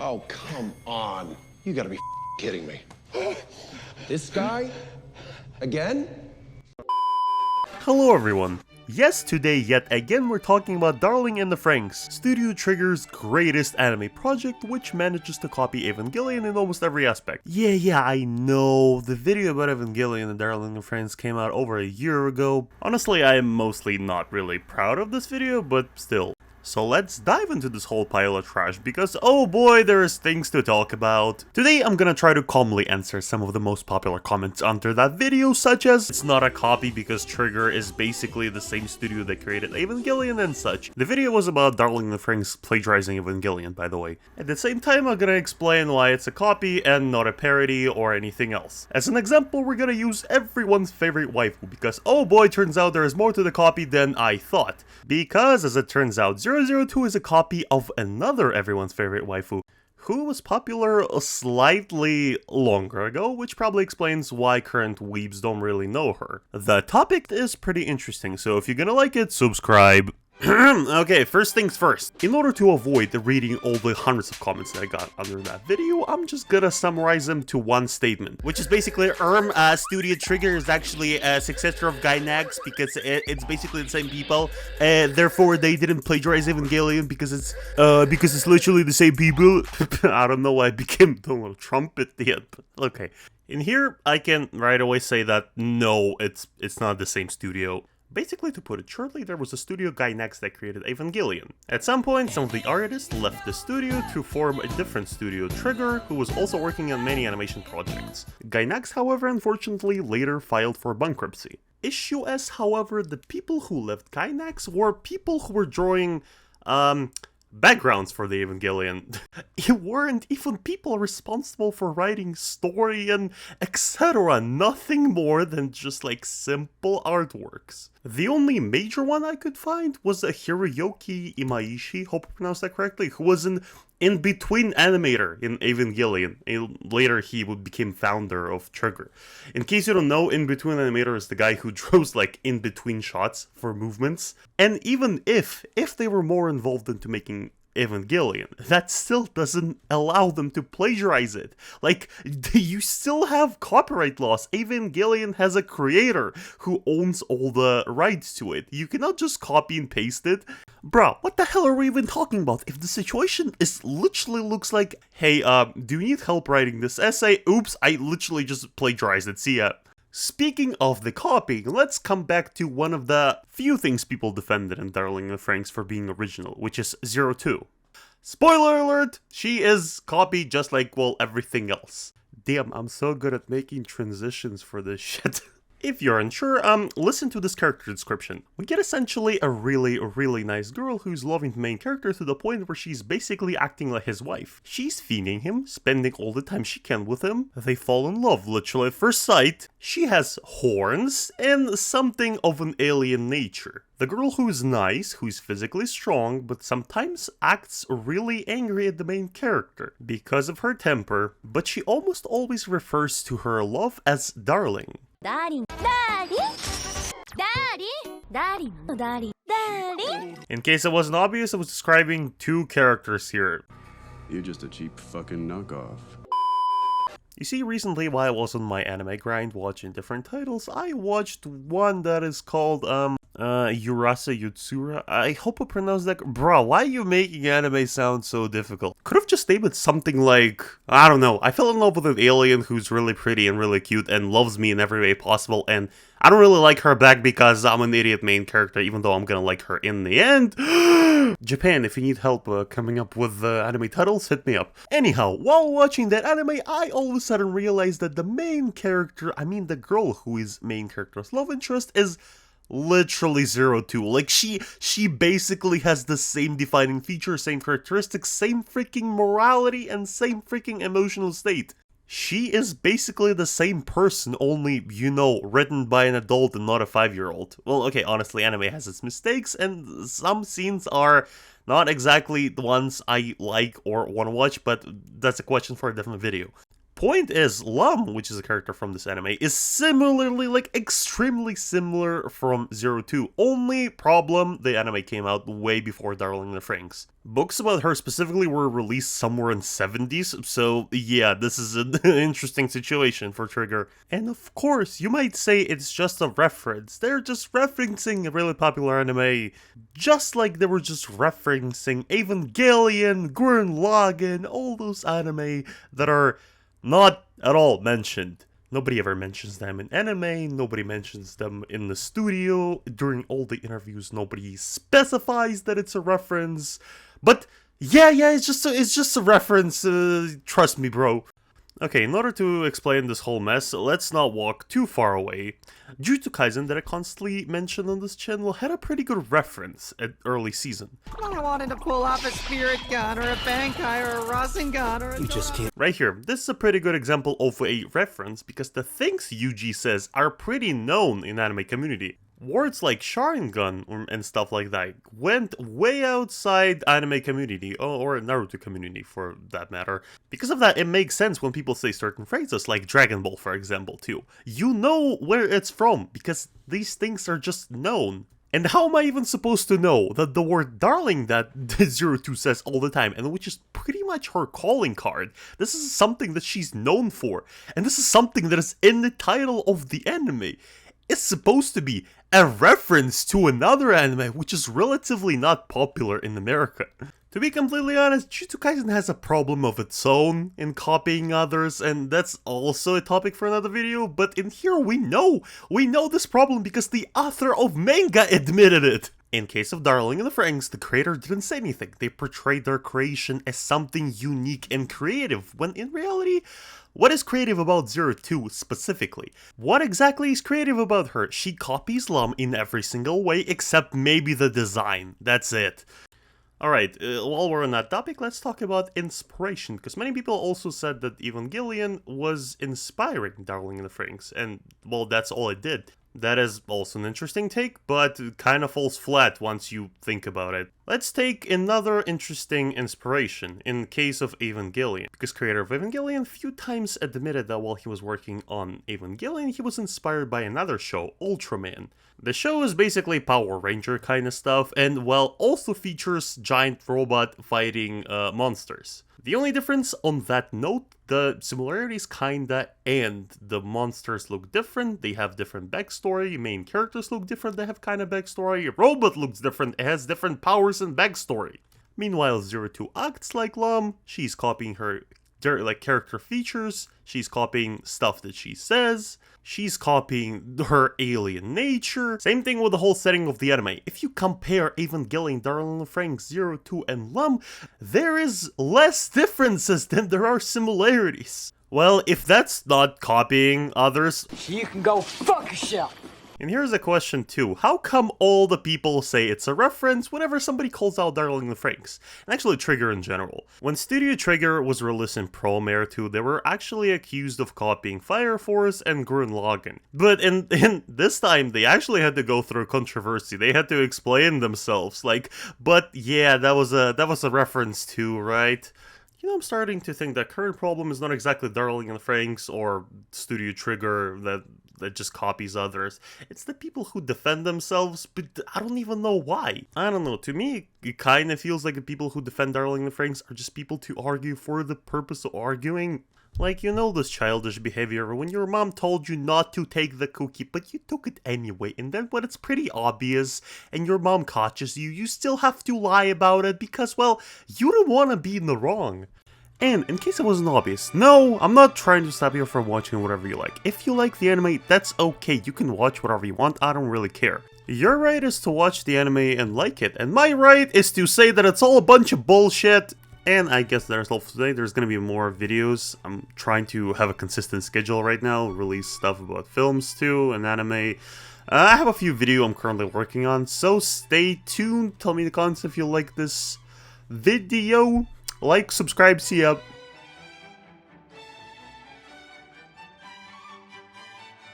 Oh, come on. You gotta be kidding me. This guy? Again? Hello everyone! Yes, today yet again we're talking about Darling in the Franxx, Studio Trigger's greatest anime project which manages to copy Evangelion in almost every aspect. Yeah, I know, the video about Evangelion and Darling in the Franxx came out over a year ago. Honestly, I am mostly not really proud of this video, but still. So let's dive into this whole pile of trash because oh boy, there's things to talk about. Today I'm gonna try to calmly answer some of the most popular comments under that video, such as it's not a copy because Trigger is basically the same studio that created Evangelion and such. The video was about Darling in the Franxx plagiarizing Evangelion, by the way. At the same time, I'm gonna explain why it's a copy and not a parody or anything else. As an example, we're gonna use everyone's favorite waifu because oh boy, turns out there is more to the copy than I thought. Because as it turns out, zerotwo is a copy of another everyone's favorite waifu, who was popular slightly longer ago, which probably explains why current weebs don't really know her. The topic is pretty interesting, so if you're gonna like it, subscribe. Okay, first things first. In order to avoid reading all the hundreds of comments that I got under that video, I'm just gonna summarize them to one statement, which is basically, Studio Trigger is actually a successor of Gainax because it's basically the same people. Therefore, they didn't plagiarize Evangelion because it's literally the same people. I don't know why I became Donald Trump at the end, but okay. In here, I can right away say that no, it's not the same studio. Basically, to put it shortly, there was a studio Gainax that created Evangelion. At some point, some of the artists left the studio to form a different studio, Trigger, who was also working on many animation projects. Gainax, however, unfortunately later filed for bankruptcy. Issue is, however, the people who left Gainax were people who were drawing, backgrounds for the Evangelion. It weren't even people responsible for writing story and etc. Nothing more than just like simple artworks. The only major one I could find was a Hiroyuki Imaishi, hope I pronounced that correctly, who was an in-between animator in Evangelion. Later he became founder of Trigger. In case you don't know, in-between animator is the guy who draws like in-between shots for movements. And even if they were more involved into making Evangelion, that still doesn't allow them to plagiarize it. Like, you still have copyright laws. Evangelion has a creator who owns all the rights to it. You cannot just copy and paste it. Bruh, what the hell are we even talking about? If the situation is literally looks like, hey, do you need help writing this essay? Oops, I literally just plagiarized it, see ya. Speaking of the copying, let's come back to one of the few things people defended in Darling in the Franxx for being original, which is zerotwo. Spoiler alert, she is copied just like, well, everything else. Damn, I'm so good at making transitions for this shit. If you're unsure, listen to this character description. We get essentially a really nice girl who's loving the main character to the point where she's basically acting like his wife. She's feeding him, spending all the time she can with him. They fall in love literally at first sight. She has horns and something of an alien nature. The girl who's nice, who's physically strong, but sometimes acts really angry at the main character because of her temper, but she almost always refers to her love as darling. Darling. In case it wasn't obvious, I was describing two characters here. You're just a cheap fucking knockoff. You see, recently while I was on my anime grind watching different titles, I watched one that is called, Urasa Yutsura. I hope I pronounced that. Bro, why are you making anime sound so difficult? Could have just named it something like, I don't know, I fell in love with an alien who's really pretty and really cute and loves me in every way possible, and I don't really like her back because I'm an idiot main character, even though I'm gonna like her in the end. Japan, if you need help coming up with anime titles, hit me up. Anyhow, while watching that anime, I all of a sudden realized that the main character, I mean the girl who is main character's love interest, is literally zerotwo. Like, she basically has the same defining features, same characteristics, same freaking morality, and same freaking emotional state. She is basically the same person, only, you know, written by an adult and not a 5-year-old. Well, okay, honestly, anime has its mistakes, and some scenes are not exactly the ones I like or want to watch, but that's a question for a different video. point is, Lum, which is a character from this anime, is similarly, like, extremely similar from Zerotwo. Only problem, the anime came out way before Darling in the Franxx. Books about her specifically were released somewhere in 70s, so yeah, this is an interesting situation for Trigger. And of course, you might say it's just a reference. They're just referencing a really popular anime, just like they were just referencing Evangelion, Gurren Lagann, all those anime that are not at all mentioned. Nobody ever mentions them in anime, nobody mentions them in the studio, during all the interviews nobody specifies that it's a reference. But yeah, it's just a reference, trust me bro. Okay, in order to explain this whole mess, let's not walk too far away. Jujutsu Kaisen, that I constantly mention on this channel, had a pretty good reference at early season. I wanted to pull off a spirit gun or a bankai or a Rasengan or a... You just can't. Right here, this is a pretty good example of a reference because the things Yuji says are pretty known in anime community. Words like Sharingan and stuff like that went way outside anime community, or Naruto community for that matter. Because of that, it makes sense when people say certain phrases, like Dragon Ball for example too. You know where it's from, because these things are just known. And how am I even supposed to know that the word darling that Zerotwo says all the time, and which is pretty much her calling card, this is something that she's known for, and this is something that is in the title of the anime. It's supposed to be a reference to another anime which is relatively not popular in America. To be completely honest, Jujutsu Kaisen has a problem of its own in copying others, and that's also a topic for another video, but in here we know this problem because the author of manga admitted it. In case of Darling in the Franxx, the creator didn't say anything. They portrayed their creation as something unique and creative, when in reality, what is creative about Zerotwo specifically? What exactly is creative about her? She copies Lum in every single way except maybe the design. That's it. Alright, while we're on that topic, let's talk about inspiration, because many people also said that Evangelion was inspiring Darling in the Franxx, and well, that's all it did. That is also an interesting take, but it kind of falls flat once you think about it. Let's take another interesting inspiration in case of Evangelion, because creator of Evangelion a few times admitted that while he was working on Evangelion, he was inspired by another show, Ultraman. The show is basically Power Ranger kind of stuff, and well, also features giant robot fighting monsters. The only difference on that note, the similarities kinda end. The monsters look different, they have different backstory, main characters look different, they have kinda backstory, robot looks different, it has different powers and backstory. Meanwhile, Zerotwo acts like Lum, she's copying her character features, she's copying stuff that she says, she's copying her alien nature. Same thing with the whole setting of the anime. If you compare Evangelion, Darling in the Franxx, Zerotwo, and Lum, there is less differences than there are similarities. Well, if that's not copying others, You can go fuck yourself. and here's a question too, how come all the people say it's a reference whenever somebody calls out Darling in the Franxx? And actually Trigger in general. When Studio Trigger was released in Promare 2, they were actually accused of copying Fire Force and Gurren Lagann. But in this time, they actually had to go through controversy. They had to explain themselves, like, but yeah, that was a reference too, right? You know, I'm starting to think that current problem is not exactly Darling in the Franxx or Studio Trigger that just copies others. It's the people who defend themselves, but I don't even know why. I don't know, to me, it kind of feels like the people who defend Darling in the Franxx are just people to argue for the purpose of arguing. Like, you know this childish behavior when your mom told you not to take the cookie, but you took it anyway, and then when it's pretty obvious and your mom catches you, you still have to lie about it because, well, you don't want to be in the wrong. And in case it wasn't obvious, no, I'm not trying to stop you from watching whatever you like. If you like the anime, that's okay, you can watch whatever you want, I don't really care. Your right is to watch the anime and like it, and my right is to say that it's all a bunch of bullshit. And I guess that's all for today. There's gonna be more videos. I'm trying to have a consistent schedule right now, release stuff about films too, and anime. I have a few videos I'm currently working on, so stay tuned. Tell me in the comments if you like this video. Like, subscribe, see ya.